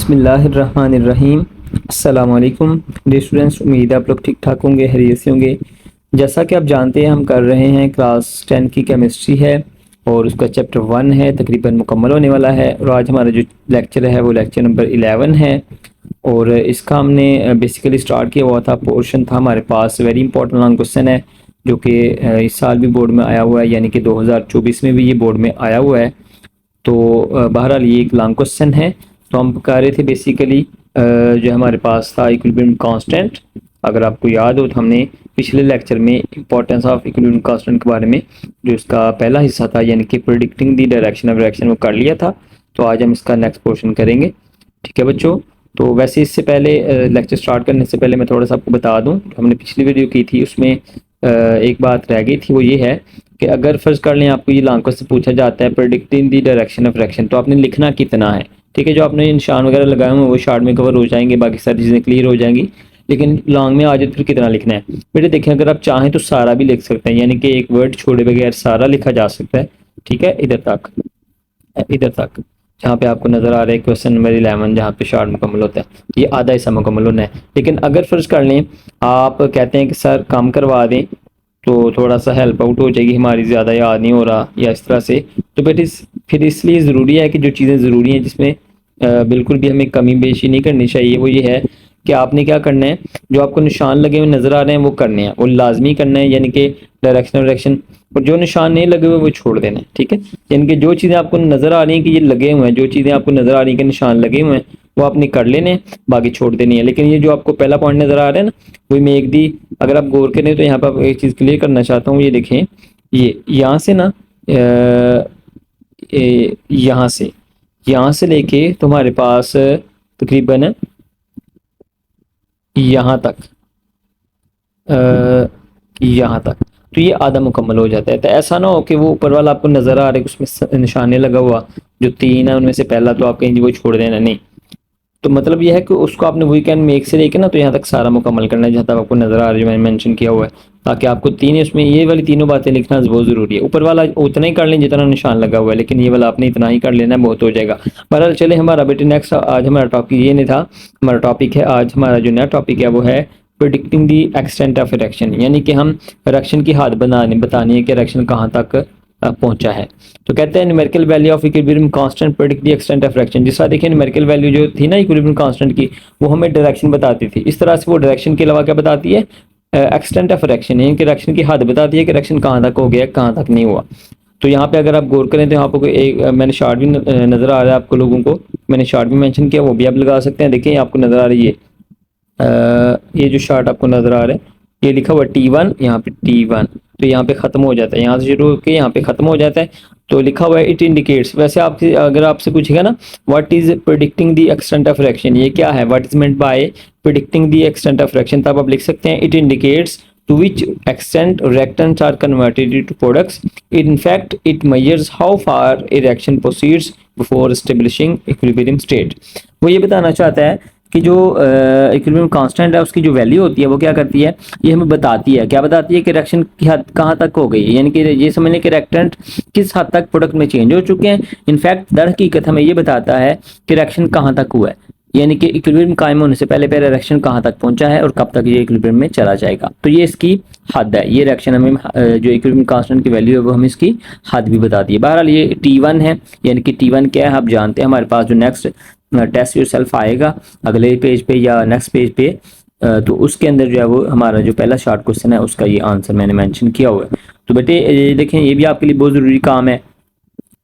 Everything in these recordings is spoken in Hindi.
बिस्मिल्लाहिर्रहमानिर्रहीम। अस्सलाम वालेकुम डियर स्टूडेंट्स, उम्मीद है आप लोग ठीक ठाक होंगे, खैरियत से होंगे। जैसा कि आप जानते हैं हम कर रहे हैं क्लास 10 की केमिस्ट्री है और उसका चैप्टर 1 है, तकरीबन मुकम्मल होने वाला है। और आज हमारा जो लेक्चर है वो लेक्चर नंबर 11 है और इसका हमने बेसिकली स्टार्ट किया हुआ था। पोर्शन था हमारे पास वेरी इंपॉर्टेंट लॉन्ग क्वेश्चन है जो कि इस साल भी बोर्ड में आया हुआ है, यानी कि 2024 में भी ये बोर्ड में आया हुआ है। तो बहरहाल ये एक लॉन्ग क्वेश्चन है। तो हम कर रहे थे बेसिकली जो हमारे पास था इक्विलिब्रियम कांस्टेंट। अगर आपको याद हो तो हमने पिछले लेक्चर में इंपॉर्टेंस ऑफ इक्विलिब्रियम कांस्टेंट के बारे में जो इसका पहला हिस्सा था यानी कि predicting the direction of reaction वो कर लिया था। तो आज हम इसका नेक्स्ट पोर्शन करेंगे, ठीक है बच्चों। तो वैसे इससे पहले लेक्चर स्टार्ट करने से पहले मैं थोड़ा सा आपको बता दूं, हमने पिछली वीडियो की थी उसमें एक बात रह गई थी, वो ये है कि अगर फर्ज कर लें आपको ये लॉन्ग क्वेश्चन पूछा जाता है predicting the direction of reaction, तो आपने लिखना कितना है, ठीक है। जो आपने निशान वगैरह लगाए हुए वो शॉर्ट में कवर हो जाएंगे, बाकी सारी चीज़ें क्लियर हो जाएंगी। लेकिन लॉन्ग में आ जाए तो फिर कितना लिखना है बेटे। देखें, अगर आप चाहें तो सारा भी लिख सकते हैं, यानी कि एक वर्ड छोड़े बगैर सारा लिखा जा सकता है, ठीक है। इधर तक जहाँ पे आपको नजर आ रहा है क्वेश्चन नंबर 11 जहाँ पे शॉर्ट मुकम्मल होता है, ये आधा हिस्सा मुकम्मल होना है। लेकिन अगर फर्ज कर लें आप कहते हैं कि सर कम करवा दें तो थोड़ा सा हेल्प आउट हो जाएगी हमारी, ज़्यादा याद नहीं हो रहा या इस तरह से, तो बेटे फिर इसलिए ज़रूरी है कि जो चीज़ें ज़रूरी हैं जिसमें बिल्कुल भी हमें कमी बेशी नहीं करनी चाहिए, वो ये है कि आपने क्या करना है, जो आपको निशान लगे हुए नज़र आ रहे हैं वो करने हैं, वो लाजमी करना है, यानी कि डायरेक्शन। और जो निशान नहीं लगे हुए वो छोड़ देना है, ठीक है। यानी कि जो चीज़ें आपको नज़र आ रही हैं कि ये लगे हुए हैं, जो चीज़ें आपको नज़र आ रही हैं कि निशान लगे हुए हैं वो आपने कर लेने हैं, बाकी छोड़ देनी है। लेकिन ये जो आपको पहला पॉइंट नज़र आ रहा है ना, वही में एक दी अगर आप गौर करें तो यहाँ पर एक चीज़ क्लियर करना चाहता हूँ। ये देखें, ये यहाँ से ना यहाँ से लेके तुम्हारे पास तकरीबन यहाँ तक यहाँ तक, तो ये आधा मुकम्मल हो जाता है। तो ऐसा ना हो कि वो ऊपर वाला आपको नज़र आ रहा है कि उसमें निशाने लगा हुआ, जो 3 है उनमें से पहला तो आप कहीं वो छोड़ देना नहीं। तो मतलब यह है कि उसको आपने वीकेंड में एक से लेके ना तो यहाँ तक सारा मुकम्मल करना है जहाँ तक आपको नज़र आ रहा है, जो मैंने मेंशन किया हुआ है, ताकि आपको 3 इसमें ये वाली तीनों बातें लिखना बहुत ज़रूरी है। ऊपर वाला उतना ही कर लें जितना निशान लगा हुआ है, लेकिन ये वाला आपने इतना ही कर लेना है, बहुत हो जाएगा। बहरहाल चले हमारा बेटे नेक्स्ट, आज हमारा टॉपिक ये नहीं था, हमारा टॉपिक है आज, हमारा जो नया टॉपिक है वो है predicting the extent of reaction, यानी कि हम रिएक्शन की हद बतानी है कि रिएक्शन कहाँ तक पहुंचा है। तो कहते हैं numerical value of equilibrium constant predict the extent of reaction. जिस तरह देखिए न्यूमेरिकल वैल्यू जो थी ना इक्विलिब्रियम कांस्टेंट की, वो हमें डायरेक्शन बताती थी। इस तरह से वो डायरेक्शन के अलावा क्या बताती है, एक्सटेंट ऑफ रिएक्शन, यानी कि रिएक्शन की हद बताती है कि रिएक्शन कहाँ तक हो गया, कहाँ तक नहीं हुआ। तो यहाँ पे अगर आप गौर करें तो यहाँ पर एक मैंने शार्ट भी नजर आ रहा है आपको लोगों को, मैंने शार्ट भी मेंशन किया, वो भी आप लगा सकते हैं। देखिए आपको नजर आ रही है ये जो शार्ट आपको नजर आ रहा है, ये लिखा हुआ T1, यहाँ पे T1, तो यहाँ पे खत्म हो जाता है, यहाँ से शुरू होकर यहाँ पे खत्म हो जाता है। तो लिखा हुआ है इट इंडिकेट्स। वैसे आपसे अगर आपसे पूछेगा ना what is predicting the extent of reaction, ये क्या है, what is meant by predicting the extent of reaction, तब आप लिख सकते हैं it indicates to which extent reactants are converted into products. In fact, it measures how far a reaction proceeds before establishing equilibrium state. वो ये बताना चाहता है कि जो इक्विलिब्रियम कांस्टेंट है उसकी जो वैल्यू होती है वो क्या करती है, ये हमें बताती है, क्या बताती है कि रिएक्शन की हद कहाँ तक हो गई है, यानी कि ये समझ लें कि रिएक्टेंट किस हद तक प्रोडक्ट में चेंज हो चुके हैं। इनफैक्ट दर हकीकत हमें ये बताता है कि रिएक्शन कहाँ तक हुआ है, यानी कि इक्विलिब्रियम कायम होने से पहले रिएक्शन कहाँ तक पहुंचा है और कब तक ये इक्विलिब्रियम में चला जाएगा। तो ये इसकी हद है, ये रिएक्शन हमें जो इक्विलिब्रियम कांस्टेंट की वैल्यू है वो हमें इसकी हद भी बताती है। बहरहाल ये T1 है, यानी कि T1 क्या है आप जानते हैं। हमारे पास जो नेक्स्ट टेस्ट योरसेल्फ आएगा अगले पेज पे या नेक्स्ट पेज पे, तो उसके अंदर जो है वो हमारा जो पहला शॉर्ट क्वेश्चन है उसका ये आंसर मैंने मेंशन किया हुआ है। तो बेटे देखें ये भी आपके लिए बहुत ज़रूरी काम है,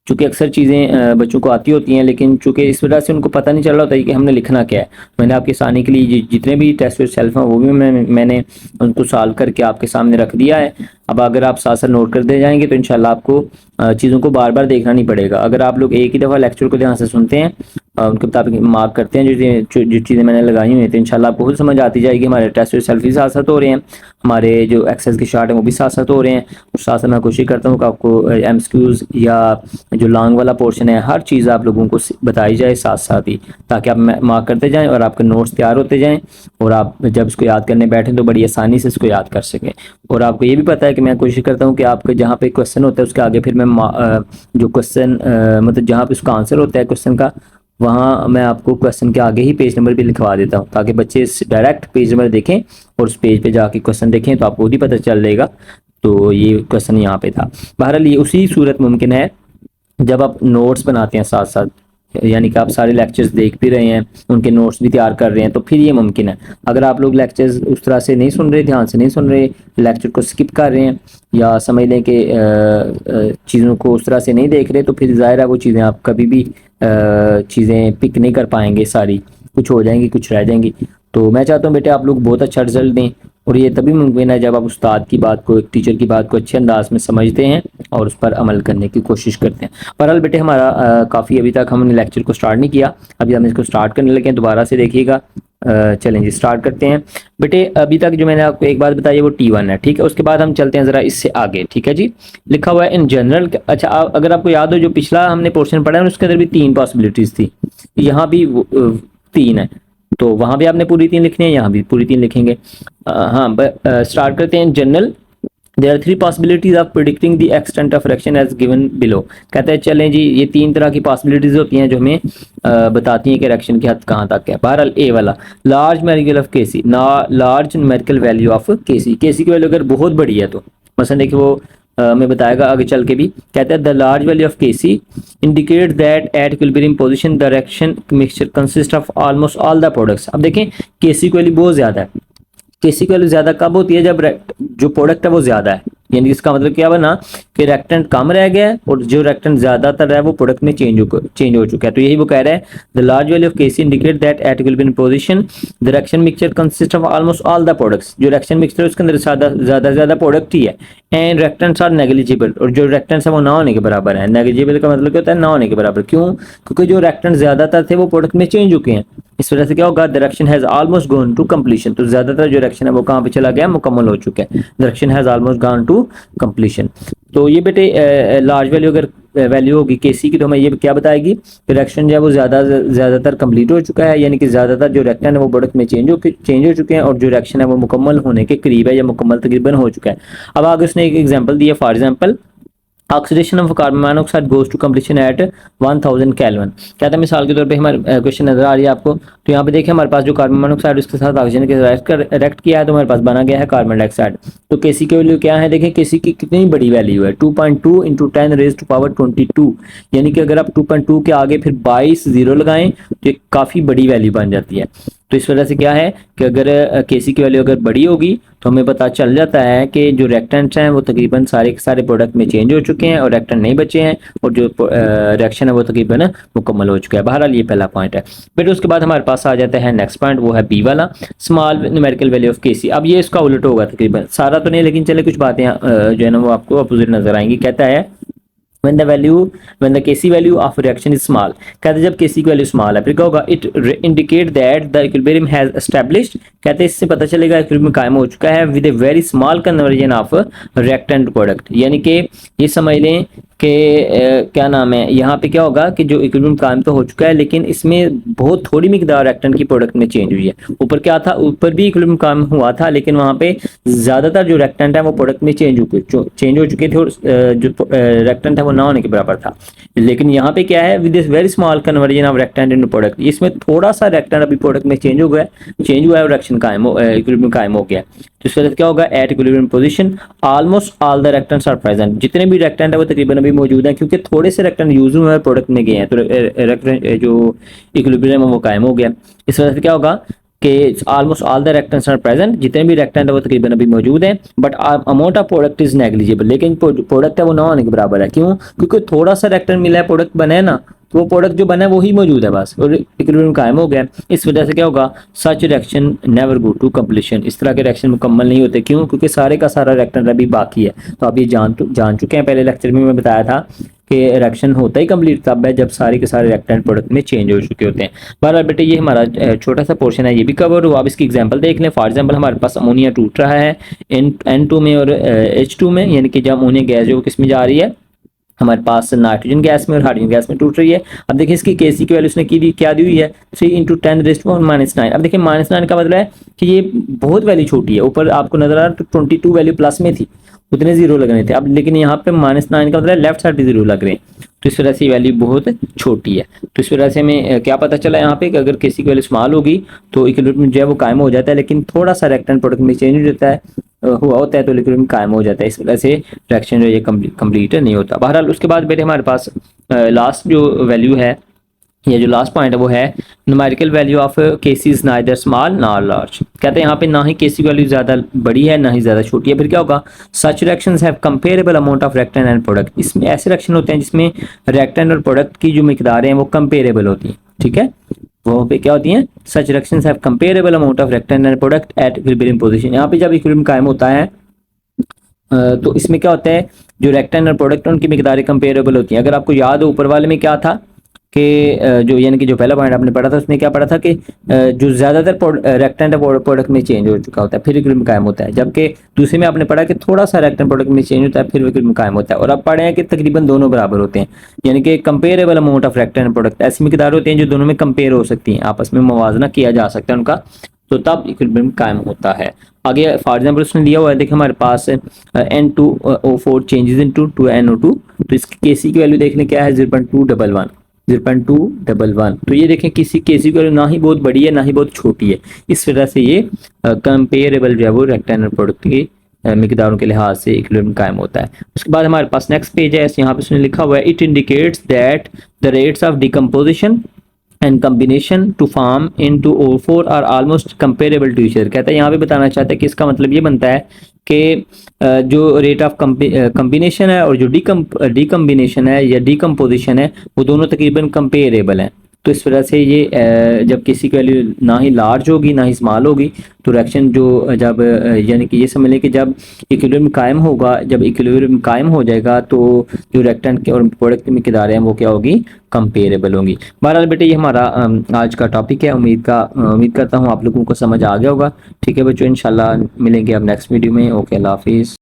चूँकि अक्सर चीज़ें बच्चों को आती होती हैं लेकिन चूँकि इस वजह से उनको पता नहीं चल रहा होता है कि हमने लिखना क्या है। मैंने आपके आसानी के लिए जितने भी टेस्ट योरसेल्फ हैं वो भी मैंने उनको सॉल्व करके आपके सामने रख दिया है। अब अगर आप साथ साथ नोट करते जाएंगे तो इंशाल्लाह आपको चीज़ों को बार बार देखना नहीं पड़ेगा। अगर आप लोग एक ही दफ़ा लेक्चर को ध्यान से सुनते हैं, उनके मुताबिक मार्क करते हैं जो चीज़ें मैंने लगाई हुई हैं, तो इंशाल्लाह आपको खुद समझ आती जाएगी। हमारे टेस्ट योरसेल्फ भी साथ साथ हो रहे हैं, हमारे जो एक्सेस के शार्ट हैं वो भी साथ साथ हो रहे हैं, और साथ साथ मैं कोशिश करता हूँ कि आपको MCQs या जो लॉन्ग वाला पोर्शन है हर चीज़ आप लोगों को बताई जाए साथ साथ ही, ताकि आप मार्क करते जाएँ और आपके नोट्स तैयार होते जाएँ और आप जब इसको याद करने बैठें तो बड़ी आसानी से इसको याद कर सकें। और आपको ये भी पता है कि मैं कोशिश करता हूँ कि आपके जहाँ पे क्वेश्चन होता है उसके आगे फिर मैं जो क्वेश्चन मतलब जहाँ पे उसका आंसर होता है क्वेश्चन का वहाँ मैं आपको क्वेश्चन के आगे ही पेज नंबर भी लिखवा देता हूँ, ताकि बच्चे डायरेक्ट पेज नंबर देखें और उस पेज पे जाके क्वेश्चन देखें तो आपको भी पता चल जाएगा। तो ये क्वेश्चन यहाँ पे था। बहरहाल ये उसी सूरत मुमकिन है जब आप नोट्स बनाते हैं साथ साथ, यानी कि आप सारे लेक्चर्स देख भी रहे हैं, उनके नोट्स भी तैयार कर रहे हैं, तो फिर ये मुमकिन है। अगर आप लोग लेक्चर्स उस तरह से नहीं सुन रहे, ध्यान से नहीं सुन रहे, लेक्चर को स्किप कर रहे हैं या समझ लें कि चीज़ों को उस तरह से नहीं देख रहे, तो फिर ज़ाहिर है वो चीज़ें आप कभी भी चीज़ें पिक नहीं कर पाएंगे सारी, कुछ हो जाएंगी कुछ रह जाएंगी। तो मैं चाहता हूँ बेटे आप लोग बहुत अच्छा रिजल्ट दें, और ये तभी मुमकिन है जब आप उस्ताद की बात को, एक टीचर की बात को अच्छे अंदाज में समझते हैं और उस पर अमल करने की कोशिश करते हैं। बहरहाल बेटे हमारा काफ़ी अभी तक हमने लेक्चर को स्टार्ट नहीं किया, अभी हम इसको स्टार्ट करने लगे हैं, दोबारा से देखिएगा। चलें जी स्टार्ट करते हैं। बेटे अभी तक जो मैंने आपको एक बात बताई है वो T1 है, ठीक है। उसके बाद हम चलते हैं ज़रा इससे आगे, ठीक है जी। लिखा हुआ है इन जनरल। अच्छा अगर आपको याद हो जो पिछला हमने पोर्शन पढ़ा है उसके अंदर भी 3 पॉसिबिलिटीज़ थी, यहाँ भी 3 है, तो वहाँ भी आपने पूरी 3 लिखनी है, यहाँ भी पूरी 3 लिखेंगे। हाँ स्टार्ट करते हैं। General there are 3 possibilities of predicting the extent of fraction as given below. कहते हैं चलें जी ये 3 तरह की पॉसिबिलिटीज होती हैं जो हमें बताती हैं कि रिएक्शन की हद कहाँ तक है। बहरहाल ए वाला large numerical of KC, large numerical value of KC, KC की वैल्यू अगर बहुत बड़ी है तो मसलन देखिए वो हमें बताएगा आगे चल के भी। कहते हैं the large value of KC indicate that at equilibrium position the reaction mixture consist of almost all the products. अब देखें केसी की वैल्यू बहुत ज्यादा है, केसी की वैल्यू ज्यादा कब होती है जब जो प्रोडक्ट है वो ज्यादा है, यानी इसका मतलब क्या बना कि रिएक्टेंट कम रह गया है और जो रिएक्टेंट ज्यादातर है वो प्रोडक्ट में चेंज हो चुका है। तो यही वो कह रहा है the large value of KC indicate that at equilibrium position the reaction mixture consist of almost all the products. जो रिएक्शन मिक्सचर है उसके अंदर ज्यादा प्रोडक्ट ही है। एंड रिएक्टेंट्स आर नेग्लिजिबल, और जो रिएक्टेंट्स है वो ना होने के बराबर है। नेग्लिजिबल का मतलब क्या होता है, ना होने के बराबर। क्यों? क्योंकि जो रिएक्टेंट ज्यादातर थे वो प्रोडक्ट में चेंज हो चुके हैं। इस वजह से क्या होगा, direction has almost gone to completion. तो ज्यादातर जो डायरेक्शन है वो कहां पे चला गया, मुकम्मल हो चुका है। Direction has almost gone to completion. तो ये बेटे लार्ज वैल्यू अगर वैल्यू होगी केसी की तो हमें ये क्या बताएगी, डायरेक्शन जो है वो ज्यादातर कंप्लीट हो चुका है, यानी कि ज्यादातर जो रिएक्शन है वो प्रोडक्ट में चेंज हो चुके हैं, और जो रिएक्शन है वो मुकम्मल होने के करीब है या मुकम्मल तकरीबन हो चुका है। अब आगे उसने एक एग्जांपल दिया, for example oxidation of carbon monoxide goes to completion at 1000 kelvin. क्या था मिसाल के तौर पे हमारे क्वेश्चन नजर आ रही है आपको, तो यहाँ पे देखिए हमारे पास जो कार्बन मोनोऑक्साइड उसके साथ ऑक्सीजन के रिएक्ट किया है तो हमारे पास बना गया है कार्बन डाइऑक्साइड। तो केसी की वैल्यू क्या है, देखिए केसी की कितनी बड़ी वैल्यू है, 2.2 इंटू 10 रेज टू पावर 22, यानी कि अगर आप 2.2 के आगे फिर 22 जीरो लगाएं तो एक काफी बड़ी वैल्यू बन जाती है। तो इस वजह से क्या है कि अगर केसी की वैल्यू अगर बड़ी होगी तो हमें पता चल जाता है कि जो रिएक्टेंट्स हैं वो तकरीबन सारे के सारे प्रोडक्ट में चेंज हो चुके हैं और रिएक्टेंट नहीं बचे हैं, और जो रिएक्शन है वो तकरीबन मुकम्मल हो चुका है। बहरहाल ये पहला पॉइंट है। फिर उसके बाद हमारे पास आ जाता है नेक्स्ट पॉइंट, वो है बी वाला, स्मॉल न्यूमेरिकल वैल्यू ऑफ केसी। अब ये इसका उलट होगा तकरीबन, सारा तो नहीं लेकिन चले कुछ बातें जो है ना वो आपको अपोजिट नजर आएंगी। कहता है when the Kc value of reaction is small, कहते हैं जब Kc की वैल्यू स्मॉल है फिर क्या होगा, it indicate that the equilibrium has established, कहते हैं इससे पता चलेगा इक्विलिब्रियम कायम हो चुका है with a very small conversion of reactant product। यानी कि ये समझ लें कि क्या नाम है, यहाँ पे क्या होगा कि जो इक्विलिब्रियम कायम तो हो चुका है लेकिन इसमें बहुत थोड़ी मिकदार रिएक्टेंट की प्रोडक्ट में चेंज हुई है। ऊपर क्या था, ऊपर भी इक्विलिब्रियम कायम हुआ था लेकिन वहाँ पे ज्यादातर जो रिएक्टेंट है वो प्रोडक्ट में चेंज हो चुके थे, और जो रिएक्टेंट है वो ना होने के बराबर था। लेकिन यहाँ पे क्या है, with this very small conversion of reactant into product, इसमें थोड़ा सा रिएक्टेंट अभी प्रोडक्ट में चेंज हुआ है और रिएक्शन इक्विलिब्रियम कायम हो गया। तो इस वजह से क्या होगा, at equilibrium position almost all the reactants are present, जितने भी रिएक्टेंट है वो तकरीबन अभी मौजूद है, क्योंकि थोड़े से रिएक्टेंट यूज हुए हैं प्रोडक्ट में गए हैं तो रिएक्टेंट जो इक्विलिब्रियम है वो कायम हो गया। इस वजह से क्या होगा कि almost all the reactants are present, जितने भी रिएक्टेंट है वो तकरीबन अभी मौजूद हैं, but amount of product is negligible, लेकिन प्रोडक्ट है वो ना होने के बराबर है। क्यों? क्योंकि थोड़ा सा रिएक्टेंट मिला है, प्रोडक्ट बना है ना, तो वो प्रोडक्ट जो बना है वही मौजूद है बस, और इक्विलिब्रियम कायम हो गया। इस वजह से क्या होगा, such reaction never go to completion, इस तरह के रिएक्शन मुकम्मल नहीं होते। क्यों? क्योंकि सारे का सारा रिएक्टेंट अभी बाकी है। तो आप ये जान चुके हैं, पहले लेक्चर में मैं बताया था कि रिएक्शन होता ही कंप्लीट तब है जब सारे के सारे रिएक्टेंट प्रोडक्ट में चेंज हो चुके होते हैं। बहरहाल बेटे ये हमारा छोटा सा पोर्शन है, ये भी कवर हुआ। अब इसकी एग्जांपल देख लें। फॉर एग्जांपल हमारे पास अमोनिया टूट रहा है N2 में और H2 में, यानी कि जब अमोनिया गैस जो किस में जा रही है, हमारे पास नाइट्रोजन गैस में और हाइड्रोजन गैस में टूट रही है। अब देखिए इसकी केसी की वैल्यू उसने क्या दी हुई है, 3 इंटू 10⁻⁹। अब देखिए -9 का मतलब है कि ये बहुत वैल्यू छोटी है। ऊपर आपको नजर आ रहा है 22 वैल्यू प्लस में थी, उतने जीरो लगने थे। अब लेकिन यहाँ पे -9 का मतलब लेफ्ट साइड पे जीरो लग रहे हैं। तो इस वजह से वैल्यू बहुत छोटी है। तो इस वजह से हमें क्या पता चला यहाँ पे कि अगर किसी की वैल्यू स्मॉल होगी तो इक्विलिब्रियम जो है वो कायम हो जाता है, लेकिन थोड़ा सा रिएक्टेंट प्रोडक्ट में चेंज हो जाता है हुआ होता है तो इक्विलिब्रियम कायम हो जाता है। इस वजह से रिएक्शन जो है ये कंप्लीट नहीं होता। बहरहाल उसके बाद बेटे हमारे पास लास्ट जो वैल्यू है ये जो लास्ट पॉइंट है वो है numerical value of cases neither small nor large. कहते हैं यहाँ पे ना ही केस की वैल्यू ज़्यादा बड़ी है ना ही ज़्यादा छोटी है। फिर क्या होगा, such reactions have comparable amount of reactant and product. इसमें ऐसे रिएक्शन होते हैं जिसमें रिएक्टेंट और प्रोडक्ट की जो मिकदारें हैं वो कंपेरेबल होती हैं। ठीक है, वो पे क्या होती हैं, such reactions have comparable amount of reactant and product at equilibrium position. यहाँ पे जब इक्विलिब्रियम कायम होता है तो इसमें क्या होता है, जो रिएक्टेंट और प्रोडक्ट उनकी मिकदारें कंपेरेबल होती हैं। अगर आपको याद हो ऊपर वाले में क्या था कि जो यानी कि जो पहला पॉइंट आपने पढ़ा था उसमें क्या पढ़ा था कि जो ज़्यादातर रिएक्टेंट प्रोडक्ट में चेंज हो चुका होता है फिर इक्विलिब्रियम कायम होता है, जबकि दूसरे में आपने पढ़ा कि थोड़ा सा रिएक्टेंट प्रोडक्ट में चेंज होता है फिर इक्विलिब्रियम कायम होता है। और अब पढ़े हैं कि तकरीबन दोनों बराबर होते हैं, यानी कि comparable amount of reactant product ऐसी मिकदार होती हैं जो दोनों में कंपेयर हो सकती हैं, आपस में मुवाजना किया जा सकता है उनका, तो तब इक्विलिब्रियम कायम होता है। आगे फॉर एग्जांपल उसने दिया हुआ है, देखिए हमारे पास N2O4 चेंजेस इनटू 2NO2, तो इसकी केसी की वैल्यू देखने क्या है 0.211 0.211। तो ये देखें किसी केसी की वैल्यू ना ही बहुत बड़ी है ना ही बहुत छोटी है, इस वजह से ये कंपेरेबल जो है वो रेक्टेंगल प्रोडक्ट की मिकदारों के लिहाज से इक्विलिब्रियम कायम होता है। उसके बाद हमारे पास नेक्स्ट पेज है, यहाँ पे उसने लिखा हुआ है it indicates that the rates of decomposition and combination to form into O4 are almost comparable to each other. कहता है यहाँ पे बताना चाहता है कि इसका मतलब ये बनता है कि जो रेट ऑफ कम्बिनेशन है और जो डिकम्बिनेशन है या डिकम्पोजिशन है वो दोनों तकरीबन कंपेरेबल हैं। तो इस वजह से ये जब किसी की वैल्यू ना ही लार्ज होगी ना ही स्मॉल होगी तो रिएक्शन जो जब यानी कि ये समझ लें कि जब इक्विलिब्रियम कायम होगा, जब इक्विलिब्रियम कायम हो जाएगा तो जो रिएक्टेंट के और प्रोडक्ट की मिकदारें हैं वो क्या होगी, कंपेरेबल होंगी। बहरहाल बेटे ये हमारा आज का टॉपिक है, उम्मीद करता हूँ आप लोगों को समझ आ गया होगा। ठीक है बच्चों, इंशाल्लाह मिलेंगे अब नेक्स्ट वीडियो में। ओके, अल्लाह हाफिज़।